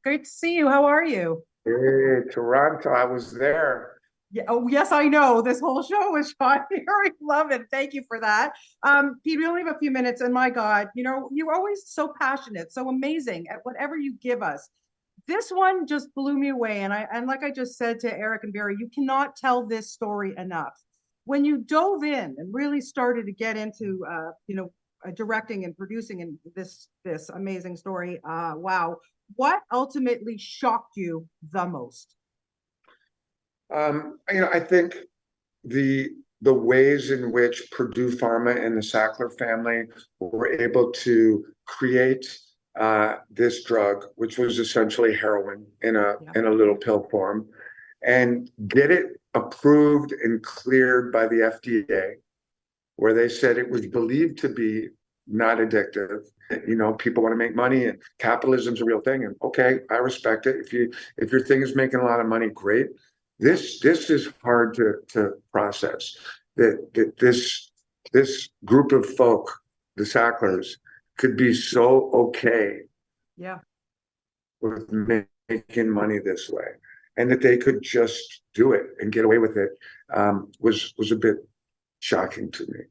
Great to see you. How are you? Hey, Toronto, I was there. Yeah, oh, yes, I know. This whole show was shot here. I love it. Thank you for that. Pete, we only have a few minutes, and my God, you're always so passionate, so amazing at whatever you give us. This one just blew me away. And like I just said to Eric and Barry, you cannot tell this story enough. When you dove in and really started to get into directing and producing in this amazing story, wow. What ultimately shocked you the most? I think the the ways in which Purdue Pharma and the Sackler family were able to create this drug, which was essentially heroin in a Yeah. little pill form, and get it approved and cleared by the FDA, where they said it was believed to be not addictive. People want to make money and capitalism's a real thing. And okay, I respect it. If your thing is making a lot of money, great. This is hard to process. That this group of folk, the Sacklers, could be so okay Yeah. with making money this way, and that they could just do it and get away with it, was a bit shocking to me.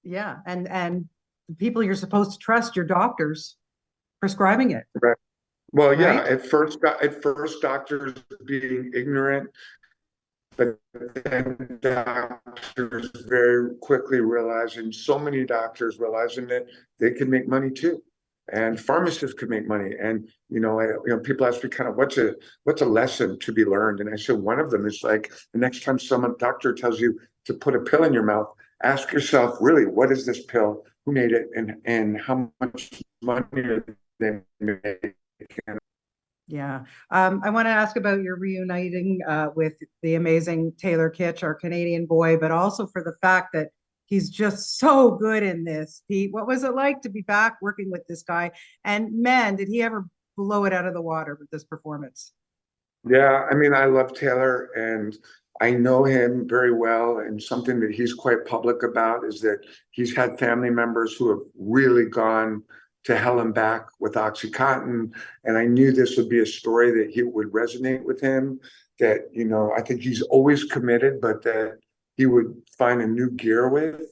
Yeah. And the people you're supposed to trust, your doctors prescribing it, Right. Well, yeah, right? at first doctors being ignorant, but then doctors very quickly realizing, so many doctors realizing that they can make money too. And pharmacists could make money. And people ask me kind of what's a lesson to be learned. And I said one of them is like the next time someone doctor tells you to put a pill in your mouth, ask yourself, really, what is this pill? Who made it? And how much money are they making? Yeah. I want to ask about your reuniting with the amazing Taylor Kitsch, our Canadian boy, but also for the fact that he's just so good in this. Pete, what was it like to be back working with this guy? And man, did he ever blow it out of the water with this performance? Yeah, I mean, I love Taylor and I know him very well. And something that he's quite public about is that he's had family members who have really gone to hell and back with Oxycontin. And I knew this would be a story that he would resonate with him, that, I think he's always committed, but that he would find a new gear with.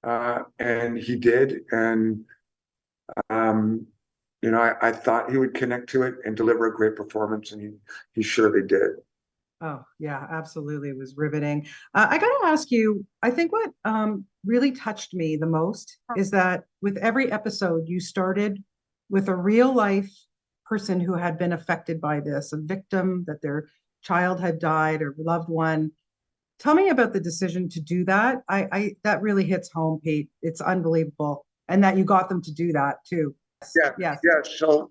And he did. And um, I thought he would connect to it and deliver a great performance, and he surely did. Oh, yeah, absolutely. It was riveting. I got to ask you, I think what really touched me the most is that with every episode, you started with a real life person who had been affected by this, a victim that their child had died or loved one. Tell me about the decision to do that. I that really hits home, Pete. It's unbelievable. And that you got them to do that too. Yeah, Yes. yeah. So,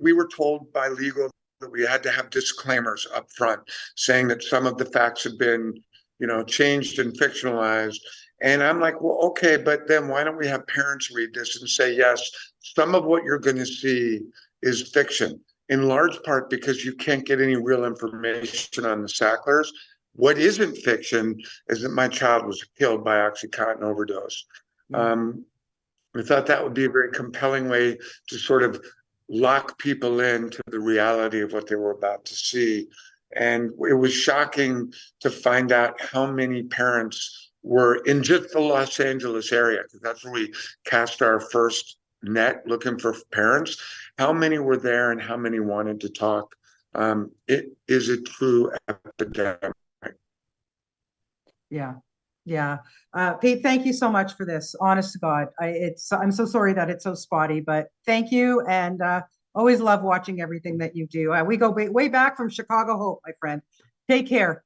we were told by legal that we had to have disclaimers up front saying that some of the facts have been, changed and fictionalized. And I'm like, well, okay, but then why don't we have parents read this and say, yes, some of what you're going to see is fiction, in large part because you can't get any real information on the Sacklers. What isn't fiction is that my child was killed by Oxycontin overdose. Yeah. Um, I thought that would be a very compelling way to sort of lock people into the reality of what they were about to see. And it was shocking to find out how many parents were in just the Los Angeles area, because that's where we cast our first net looking for parents. How many were there and how many wanted to talk? It is a true epidemic. Yeah. Yeah. Pete, thank you so much for this. Honest to God. I'm so sorry that it's so spotty, but thank you. And always love watching everything that you do. We go way back from Chicago Hope, my friend. Take care.